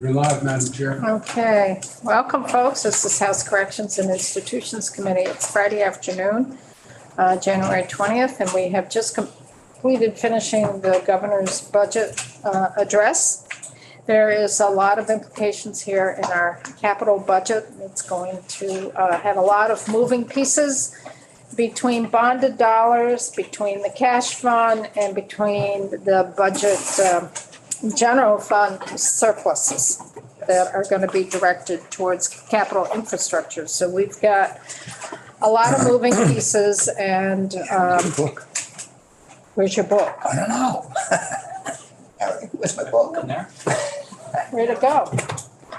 We're live, Madam Chair. Okay, welcome folks. This is House Corrections and Institutions Committee. It's Friday afternoon, January 20th, and we have just completed finishing the governor's budget address. There is a lot of implications here in our capital budget. It's going to have a lot of moving pieces between bonded dollars, between the cash fund, and between the budget general fund surpluses that are going to be directed towards capital infrastructure. So we've got a lot of moving pieces and where's your book? I don't know. Where's my book? In there. Where to go?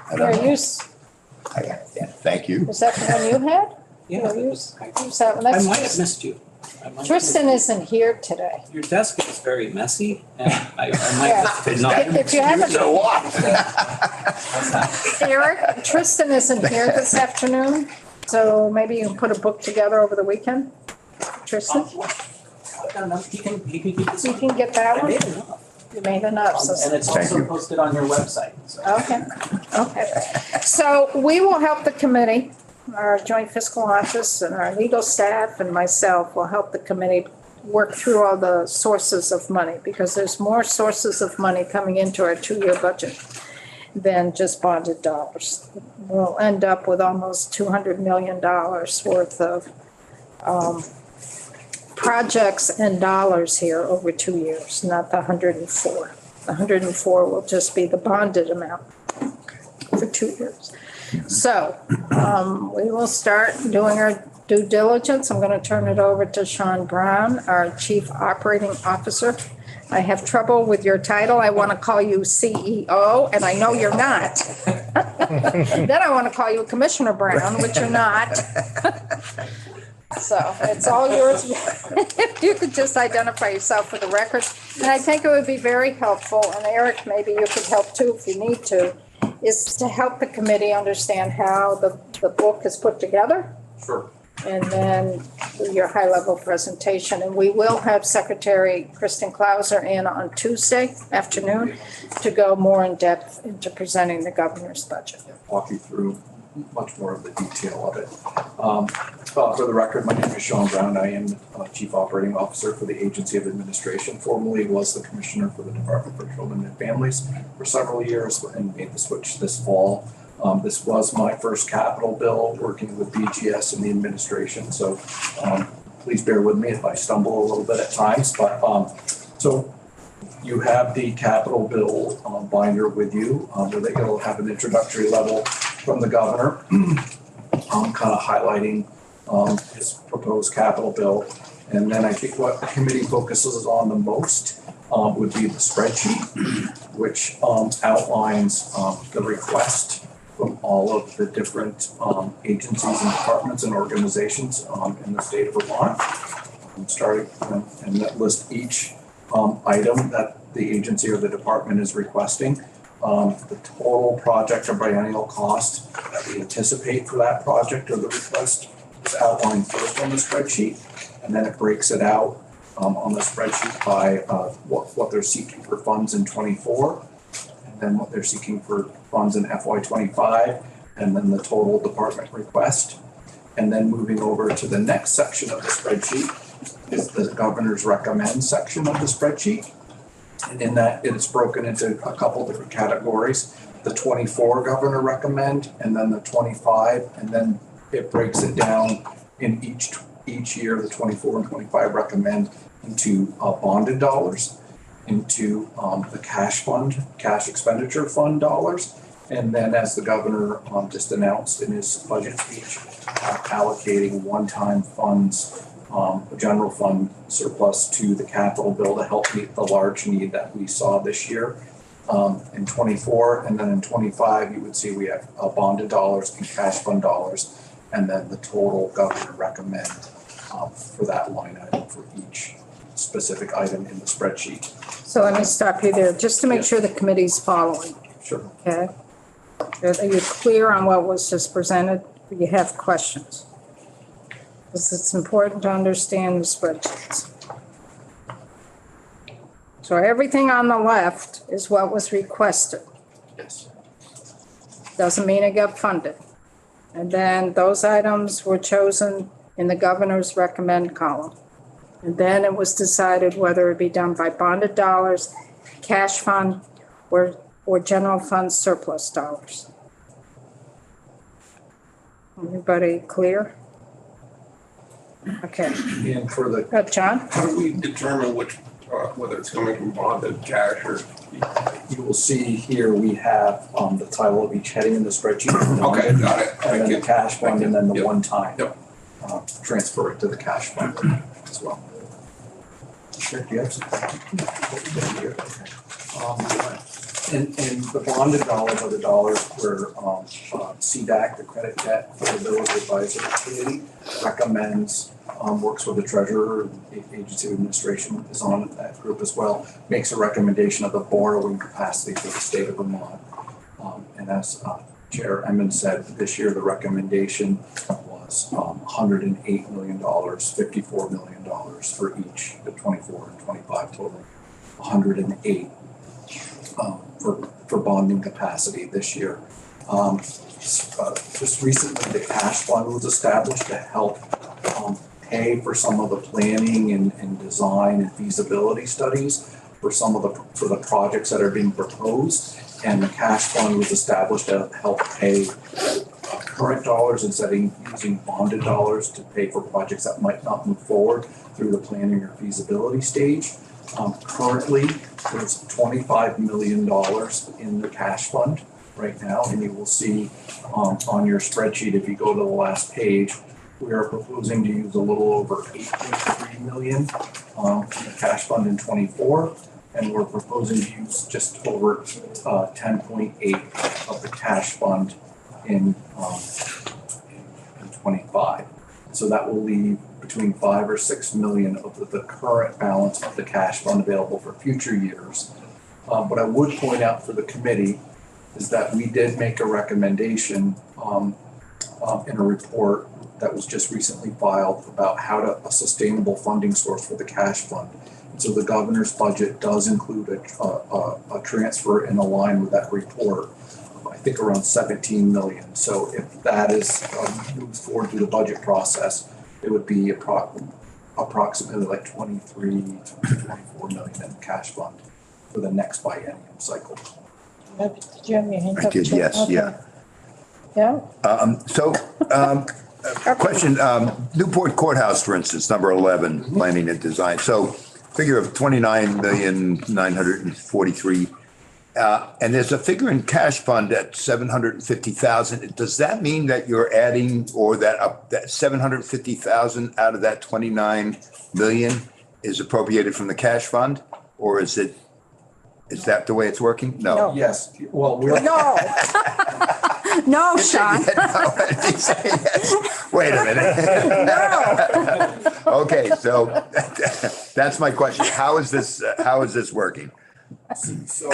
I don't know. I got it. Yeah, thank you. Was that the one you had? Yeah, Use that one. I That's might have missed you. Tristan isn't here today. Your desk is very messy, and I Yeah. might not. If you haven't, So what? Eric, Tristan isn't here this afternoon, so maybe you can put a book together over the weekend. Tristan, I don't know. You can keep this. you can get that I one? made enough. You made enough, so. And it's Thank also you. posted on your website. So. Okay. So we will help the committee, our joint fiscal office and our legal staff and myself will help the committee work through all the sources of money, because there's more sources of money coming into our two-year budget than just bonded dollars. We'll end up with almost $200 million worth of projects and dollars here over 2 years, not the 104. The 104 will just be the bonded amount for 2 years. So we will start doing our due diligence. I'm going to turn it over to Sean Brown, our Chief Operating Officer. I have trouble with your title. I want to call you CEO, and I know you're not. Then I want to call you Commissioner Brown, which you're not. So it's all yours. If you could just identify yourself for the record. And I think it would be very helpful, and Eric, maybe you could help too if you need to, is to help the committee understand how the book is put together. Sure. And then do your high-level presentation. And we will have Secretary Kristen Klauser in on Tuesday afternoon to go more in depth into presenting the governor's budget. Walk you through much more of the detail of it. For the record, my name is Sean Brown. I am Chief Operating Officer for the Agency of Administration. Formerly was the Commissioner for the Department for Children and Families for several years and made the switch this fall. This was my first capital bill working with BGS and the administration. So please bear with me if I stumble a little bit at times. But so you have the capital bill binder with you, where it'll have an introductory level from the governor, kind of highlighting his proposed capital bill. And then I think what the committee focuses on the most would be the spreadsheet, which outlines the request from all of the different agencies and departments and organizations in the state of Vermont. Starting and that list each item that the agency or the department is requesting, the total project or biennial cost that we anticipate for that project or the request is outlined first on the spreadsheet, and then it breaks it out on the spreadsheet by what they're seeking for funds in 24, and then what they're seeking for funds in FY25, and then the total department request. And then moving over to the next section of the spreadsheet is the governor's recommend section of the spreadsheet. And in that, it's broken into a couple different categories. The 24 governor recommend, and then the 25, and then it breaks it down in each year, the 24 and 25 recommend into bonded dollars, into the cash expenditure fund dollars, and then as the governor just announced in his budget speech, allocating one-time funds, general fund surplus to the capital bill to help meet the large need that we saw this year in 24, and then in 25 you would see we have bonded dollars and cash fund dollars, and then the total governor recommend for that line item for each specific item in the spreadsheet. So let me stop you there, just to make sure the committee's following, Sure. okay? Are you clear on what was just presented? Do you have questions? Because it's important to understand the spreadsheets. So everything on the left is what was requested. Yes. Doesn't mean it got funded. And then those items were chosen in the governor's recommend column. And then it was decided whether it be done by bonded dollars, cash fund, or general fund surplus dollars. Everybody clear? Okay. And for the, John? How do we determine which, whether it's coming from bonded cash or? you will see here, we have the title of each heading in the spreadsheet. Okay, got it. And Thank then you. the cash fund, and then the Yep. one-time. Yep. Transfer it to the cash fund as well. Sure, do you have something? And the bonded dollars are the dollars where CDAC, the Credit Debt Affordability Advisory Committee, recommends, works with the treasurer, the agency of administration is on that group as well, makes a recommendation of the borrowing capacity for the state of Vermont. And as Chair Emmons said, this year the recommendation was $108 million, $54 million for each, the 24 and 25 total, 108 for bonding capacity this year. Just recently, the cash fund was established to help pay for some of the planning and design and feasibility studies for some of the projects that are being proposed. And the cash fund was established to help pay current dollars instead of using bonded dollars to pay for projects that might not move forward through the planning or feasibility stage. Currently, there's $25 million in the cash fund right now, and you will see on your spreadsheet, if you go to the last page, we are proposing to use a little over $8.3 million from the cash fund in 24, and we're proposing to use just over 10.8 of the cash fund in 25. So that will leave between 5 or 6 million of the current balance of the cash fund available for future years. What I would point out for the committee is that we did make a recommendation in a report that was just recently filed about a sustainable funding source for the cash fund. And so the governor's budget does include a transfer in line with that report, I think around 17 million. So if that is moves forward through the budget process, it would be approximately like 23 to 24 million in the cash fund for the next biennium cycle. Did you have your hand I up? did, too? yes, Okay. yeah. Yeah? Question, Newport Courthouse, for instance, number 11, planning and design. So figure of 29,943. And there's a figure in cash fund at 750,000. Does that mean that you're adding, or that 750,000 out of that 29 million is appropriated from the cash fund? Or is that the way it's working? No. Yes, well, we're. No. No, Sean. Wait a minute. No. Okay, so that's my question. How is this working? So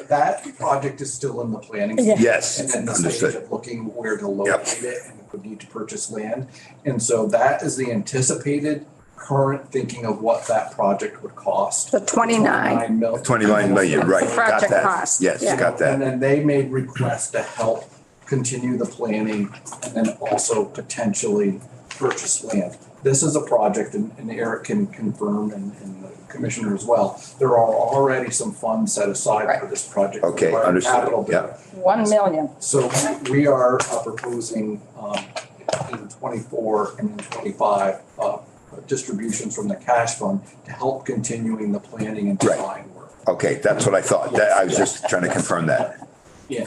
that project is still in the planning Yeah. stage. Yes, And then the stage understood. of looking where to locate it, and we would need to purchase land. And so that is the anticipated current thinking of what that project would cost. The 29. 29 million, right. The project Got that. cost, Yes, yeah. got that. And then they made requests to help continue the planning and then also potentially purchase land. This is a project, and Eric can confirm, and the commissioner as well, there are already some funds set aside for this project. Okay, for understood, capital yeah. build. 1 million. So we are proposing in 24 and in 25 distributions from the cash fund to help continuing the planning and Right. design work. Okay, that's what I thought. I was just trying to confirm that. Yeah.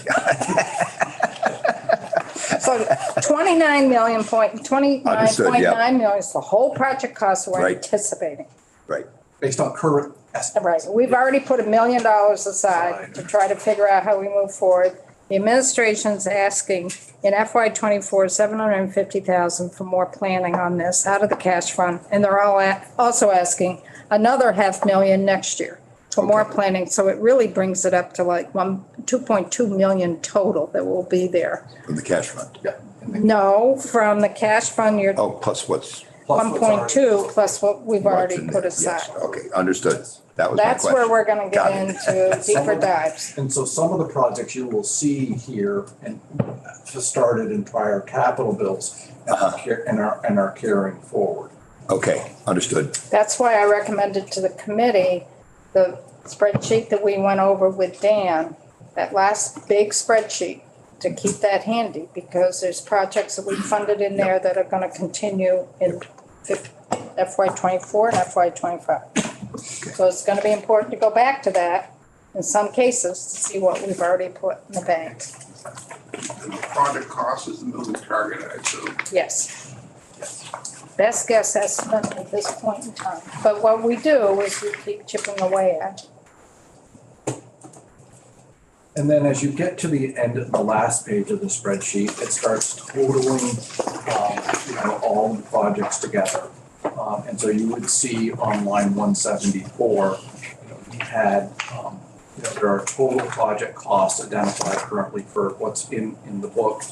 So 29.9 Understood, yeah. million is the whole project cost we're Right. anticipating. Right. Based on current estimates. Right, we've already put $1 million aside to try to figure out how we move forward. The administration's asking in FY '24, 750,000 for more planning on this out of the cash fund. And they're also asking another 500,000 next year for more planning. So it really brings it up to like 2.2 million total that will be there. From the cash fund. Yeah. And then No, from the cash fund, you're Oh, plus what's, Plus what's already- 1.2 plus what we've already What's in put there? aside. Yes, okay, understood. That was my That's where question. we're gonna Got get it. into deeper dives. And so some of the projects you will see here and just started in prior capital bills and are carrying forward. Okay, understood. That's why I recommended to the committee, the spreadsheet that we went over with Dan, that last big spreadsheet, to keep that handy, because there's projects that we funded in there that are gonna continue in FY '24 and FY '25. So it's gonna be important to go back to that in some cases to see what we've already put in the bank. And the project cost is the moving target, I assume. Yes. Best guess estimate at this point in time. But what we do is we keep chipping away at it. And then as you get to the end of the last page of the spreadsheet, it starts totaling, all the projects together. And so you would see on line 174, we had, there are total project costs identified currently for what's in the book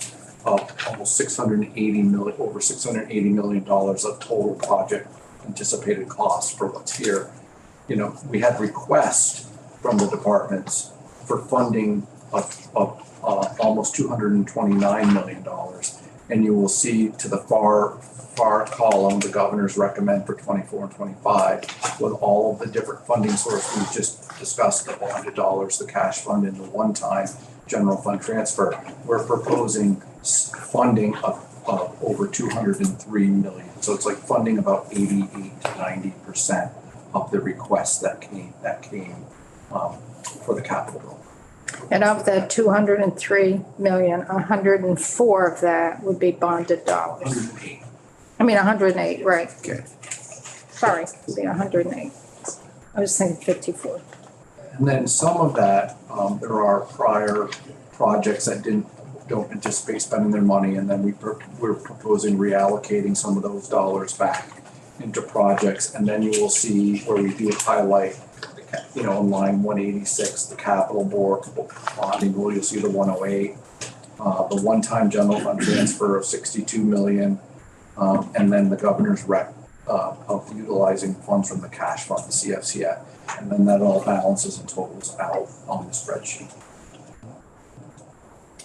of almost over $680 million of total project anticipated costs for what's here. We had requests from the departments for funding of almost $229 million. And you will see to the far column, the governors recommend for 24 and 25 with all of the different funding sources we just discussed, the bonded dollars, the cash fund, and the one-time general fund transfer. We're proposing funding of over 203 million. So it's like funding about 88 to 90% of the requests that came for the capital bill. And of the 203 million, 104 of that would be bonded dollars. 108. I mean, 108, right. Okay. Sorry, it'd be 108. I was thinking 54. And then some of that, there are prior projects that don't anticipate spending their money, and then we're proposing reallocating some of those dollars back into projects. And then you will see where we do highlight, in line 186, the capital board bonding, where you'll see the 108, the one-time general fund transfer of 62 million, and then the governor's rec of utilizing funds from the cash fund, the CFCF. And then that all balances and totals out on the spreadsheet.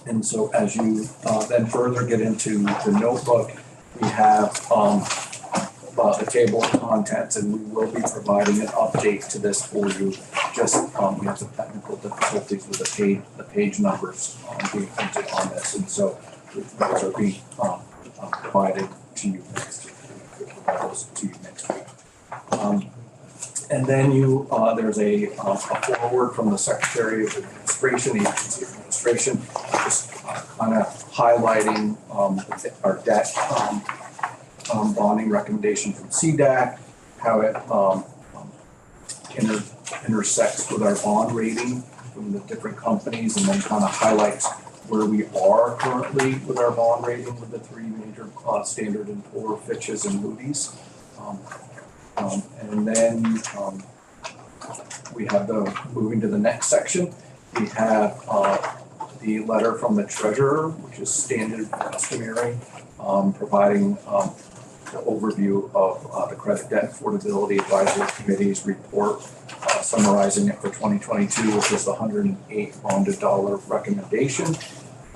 And so as you then further get into the notebook, we have the table of contents, and we will be providing an update to this for you. Just we have some technical difficulties with the page numbers being printed on this, and so those are being provided to you next week. And then there's a forward from the Secretary of Administration, Agency of Administration, just kind of highlighting our debt bonding recommendation from CDAC, how it intersects with our bond rating from the different companies, and then kind of highlights where we are currently with our bond rating with the three major Standard & Poor's, Fitch's, and Moody's. And then we have moving to the next section, we have the letter from the treasurer, which is standard customary, providing the overview of the Credit Debt Affordability Advisory Committee's report, summarizing it for 2022, which is the 108 bonded dollar recommendation,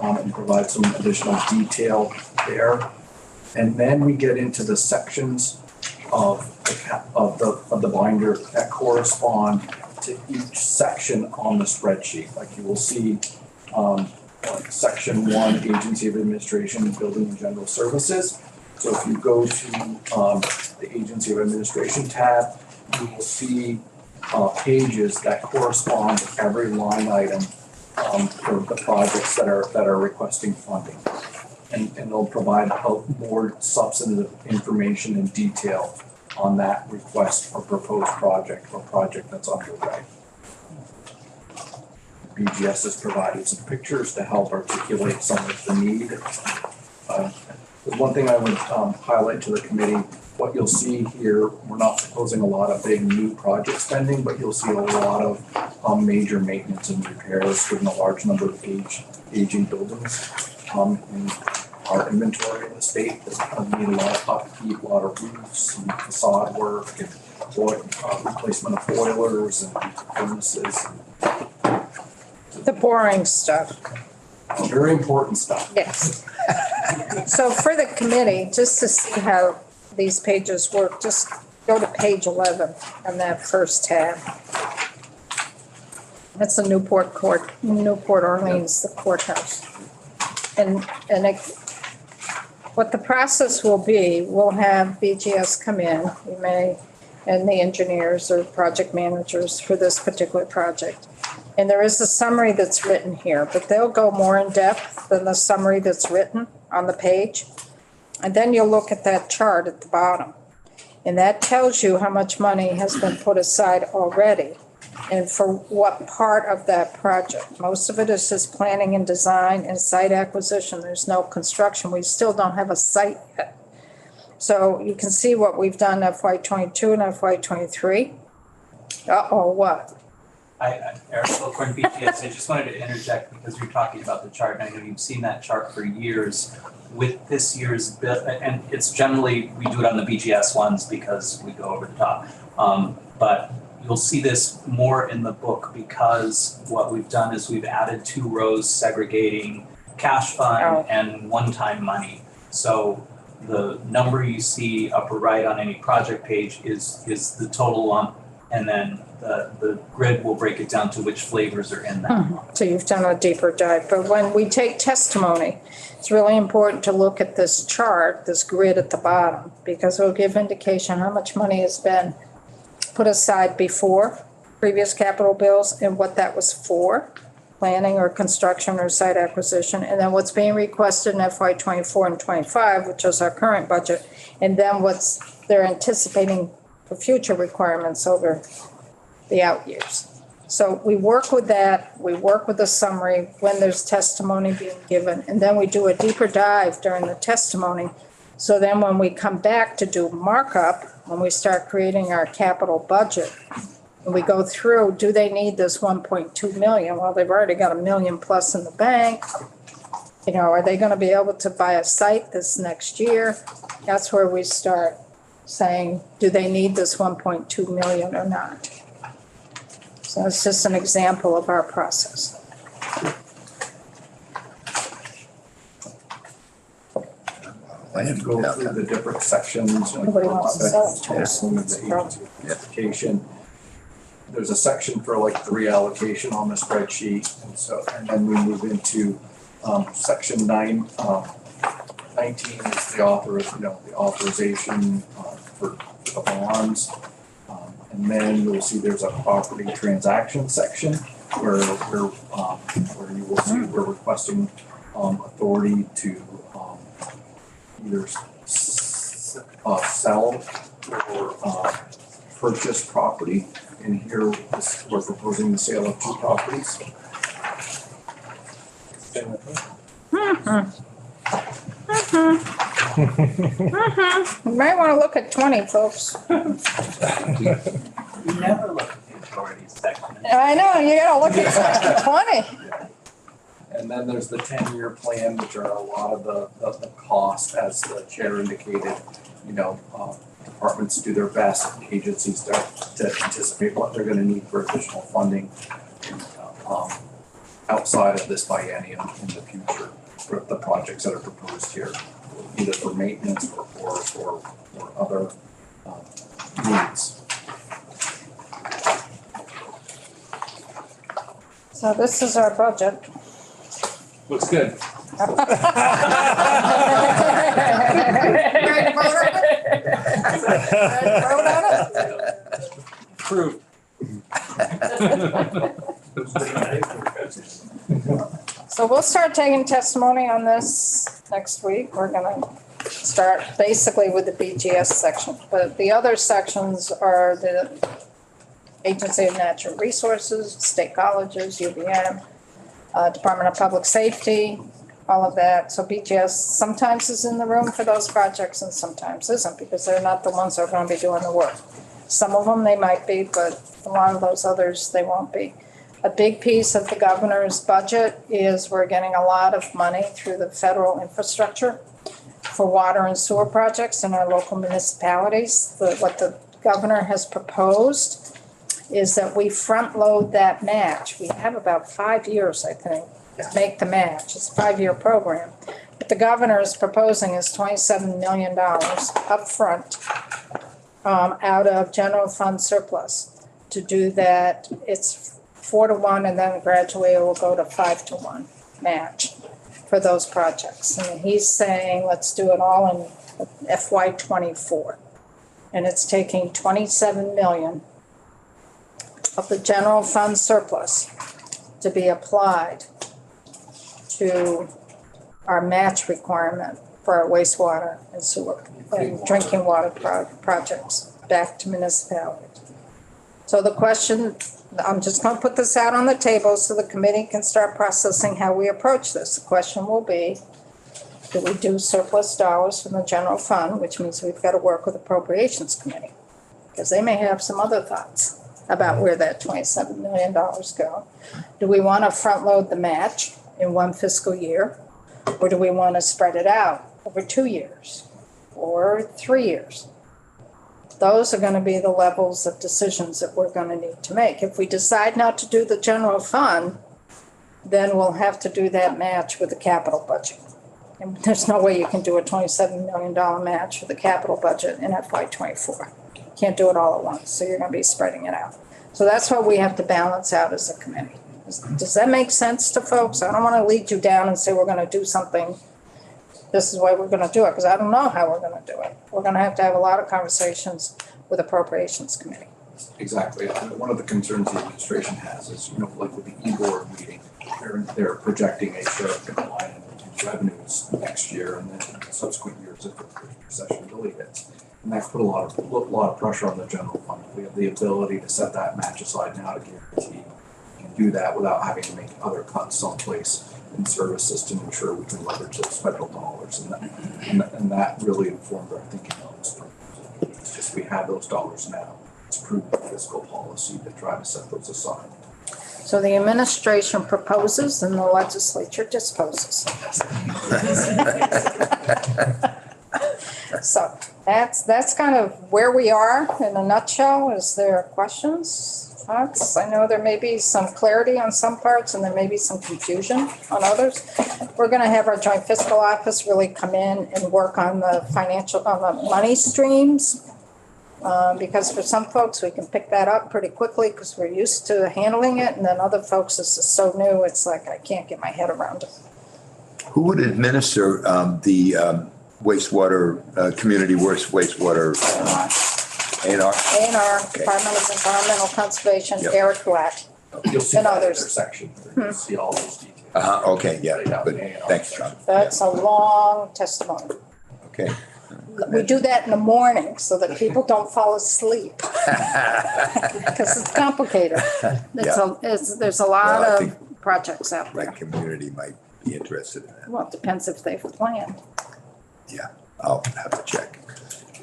and provide some additional detail there. And then we get into the sections of the binder that correspond to each section on the spreadsheet. Like you will see, like section 1, Agency of Administration, Building and General Services. So if you go to the Agency of Administration tab, you will see pages that correspond to every line item for the projects that are requesting funding. And they'll provide more substantive information and detail on that request or proposed project or project that's underway. BGS has provided some pictures to help articulate some of the need. The one thing I would highlight to the committee, what you'll see here, we're not proposing a lot of big new project spending, but you'll see a lot of major maintenance and repairs given a large number of aging buildings. our inventory in the state that need a lot of upkeep, a lot of roofs and facade work and replacement of boilers and furnaces. The boring stuff, Very important stuff. yes. So for the committee, just to see how these pages work, just go to page 11 on that first tab. That's the Newport Orleans, the courthouse. And what the process will be, we'll have BGS come in, and the engineers or project managers for this particular project. And there is a summary that's written here, but they'll go more in depth than the summary that's written on the page. And then you'll look at that chart at the bottom. And that tells you how much money has been put aside already and for what part of that project. Most of it is just planning and design and site acquisition. There's no construction. We still don't have a site yet. So you can see what we've done FY22 and FY23. What? Eric Silcoin, BGS, I just wanted to interject because you're talking about the chart, and I know you've seen that chart for years. With this year's bill, and it's generally, we do it on the BGS ones because we go over the top. But you'll see this more in the book because what we've done is we've added 2 rows segregating cash fund and one-time money. So the number you see upper right on any project page is the total lump, and then the grid will break it down to which flavors are in that. So you've done a deeper dive, but when we take testimony, it's really important to look at this chart, this grid at the bottom, because it'll give indication how much money has been put aside before previous capital bills and what that was for, planning or construction or site acquisition, and then what's being requested in FY24 and 25, which is our current budget, and then what's they're anticipating for future requirements over the out years. So we work with that, we work with the summary when there's testimony being given, and then we do a deeper dive during the testimony. So then when we come back to do markup, when we start creating our capital budget, and we go through, do they need this 1.2 million? Well, they've already got $1 million plus in the bank. You know, are they gonna be able to buy a site this next year? That's where we start saying, do they need this 1.2 million or not? So it's just an example of our process. And go through the different sections. Like Nobody wants to sell it. the agency allocation. There's a section for like the reallocation on the spreadsheet, and then we move into section 19 is the authorization for the bonds. And then you'll see there's a property transaction section where you will see we're requesting authority to either sell or purchase property. And here we're proposing the sale of 2 properties. You might want to look at 20, folks. We never look at the authority section. I know, you gotta look at 20. And then there's the 10-year plan, which are a lot of the cost, as the chair indicated. Departments do their best, agencies to anticipate what they're gonna need for additional funding outside of this biennium in the future for the projects that are proposed here, either for maintenance or other needs. So this is our budget. Looks good. Ready to vote on it? Ready to vote on it? Approved. So we'll start taking testimony on this next week. We're gonna start basically with the BGS section, but the other sections are the Agency of Natural Resources, state colleges, UVM, Department of Public Safety, all of that. So BGS sometimes is in the room for those projects and sometimes isn't, because they're not the ones that are gonna be doing the work. Some of them they might be, but a lot of those others, they won't be. A big piece of the governor's budget is we're getting a lot of money through the federal infrastructure for water and sewer projects in our local municipalities. What the governor has proposed is that we front load that match. We have about 5 years, I think, to make the match. It's a 5-year program. But the governor is proposing is $27 million upfront out of general fund surplus. To do that, it's 4-to-1, and then gradually it will go to 5-to-1 match for those projects. And he's saying, let's do it all in FY24. And it's taking $27 million of the general fund surplus to be applied to our match requirement for our wastewater and sewer and drinking water projects back to municipalities. So the question, I'm just going to put this out on the table so the committee can start processing how we approach this. The question will be, do we do surplus dollars from the general fund, which means we've got to work with appropriations committee, because they may have some other thoughts about where that $27 million go. Do we want to front load the match in one fiscal year, or do we want to spread it out over 2 years or 3 years? Those are going to be the levels of decisions that we're going to need to make. If we decide not to do the general fund, then we'll have to do that match with the capital budget. And there's no way you can do a $27 million match for the capital budget in FY24. You can't do it all at once, so you're going to be spreading it out. So that's what we have to balance out as a committee. Does that make sense to folks? I don't want to lead you down and say we're going to do something. This is why we're going to do it, because I don't know how we're going to do it. We're going to have a lot of conversations with appropriations committee. Exactly. One of the concerns the administration has is, like with the e-board meeting, they're projecting a sharp decline in revenues next year and then subsequent years if the recession really hits. And that's put a lot of pressure on the general fund. We have the ability to set that match aside now to guarantee we can do that without having to make other cuts someplace in services to ensure we can leverage those federal dollars. And that really informed our thinking on this proposal. It's just we have those dollars now. It's prudent fiscal policy to try to set those aside. So the administration proposes and the legislature disposes. So that's kind of where we are in a nutshell. Is there questions, thoughts? I know there may be some clarity on some parts and there may be some confusion on others. We're going to have our joint fiscal office really come in and work on the money streams. Because for some folks, we can pick that up pretty quickly because we're used to handling it. And then other folks, this is so new, it's like I can't get my head around it. Who would administer the wastewater, community wastewater? A&R? A&R, Department of Environmental Conservation, Yep. Eric Black. You'll see And that others. intersection. You'll see all those details. Okay, yeah, good. Thanks, John. That's a long testimony. Okay. We do that in the morning so that people don't fall asleep. Because it's complicated. There's a lot Well, I of think projects out there. That community might be interested in that. Well, it depends if they've planned Yeah, I'll have to check.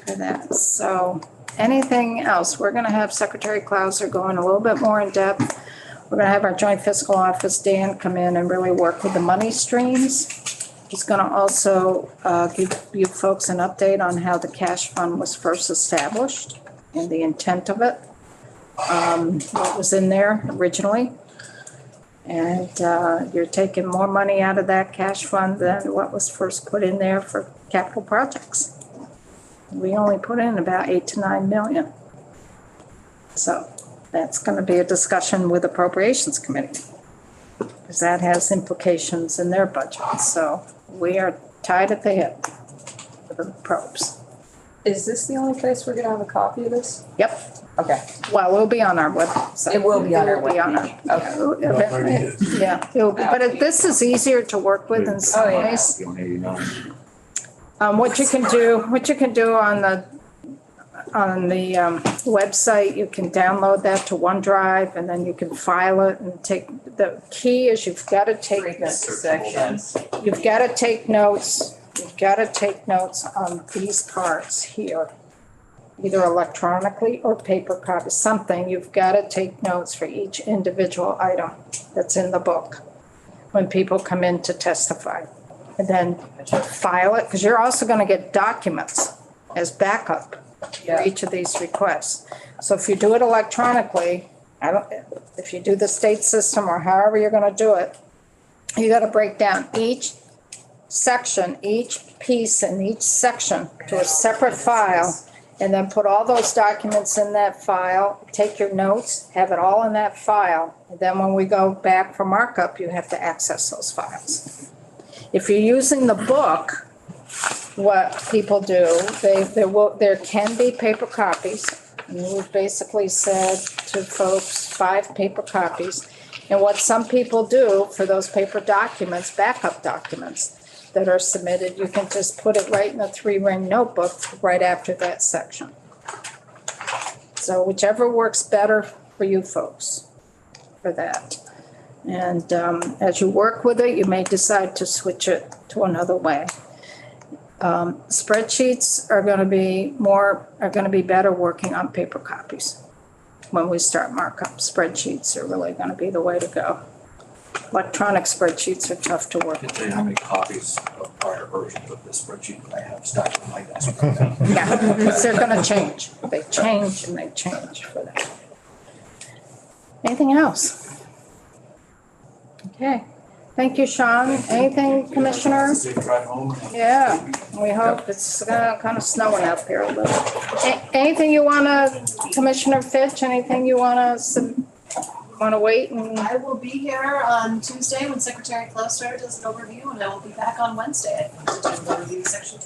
for that. So anything else? We're going to have Secretary Clauser going a little bit more in depth. We're going to have our joint fiscal office, Dan, come in and really work with the money streams. He's going to also give you folks an update on how the cash fund was first established and the intent of it, what was in there originally. And you're taking more money out of that cash fund than what was first put in there for capital projects. We only put in about 8 to 9 million. So that's going to be a discussion with Appropriations Committee, because that has implications in their budget. So we are tied at the hip with the probes. Is this the only place we're gonna have a copy of this? Yep. Okay. Well, it'll be on our website. It will be on our It will be on our- Okay. Yeah, it'll be, but this is easier to work with in some Oh, yeah. ways. 189. What you can do on the website, you can download that to OneDrive and then you can file it and take, the key is you've got to take, Sections. you've got to take notes. You've got to take notes on these parts here. either electronically or paper copy, something. You've got to take notes for each individual item that's in the book when people come in to testify. And then file it, because you're also going to get documents as backup for each of these requests. So if you do it electronically, if you do the state system or however you're going to do it, you got to break down each section, each piece in each section to a separate file, and then put all those documents in that file, take your notes, have it all in that file. And then when we go back for markup, you have to access those files. If you're using the book, what people do, there can be paper copies. And we've basically said to folks, 5 paper copies. And what some people do for those paper documents, backup documents that are submitted, you can just put it right in the 3-ring notebook right after that section. So whichever works better for you folks for that. And as you work with it, you may decide to switch it to another way. Spreadsheets are going to be better working on paper copies. When we start markup, spreadsheets are really going to be the way to go. Electronic spreadsheets are tough to work I can with. tell you how many copies of prior versions of this spreadsheet that I have stacked on my desk right now. Yeah, because they're going to change. They change and they change for that. Anything else? Okay. Thank you, Sean. Anything, Commissioner? Safe drive home. Yeah, we hope. It's kind of snowing up here a little. Anything you want to, Commissioner Fitch, anything you want to wait and? I will be here on Tuesday when Secretary Closter does an overview, and I will be back on Wednesday, I think, to do the overview section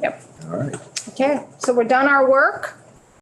2. All right. Okay, so we're done our work.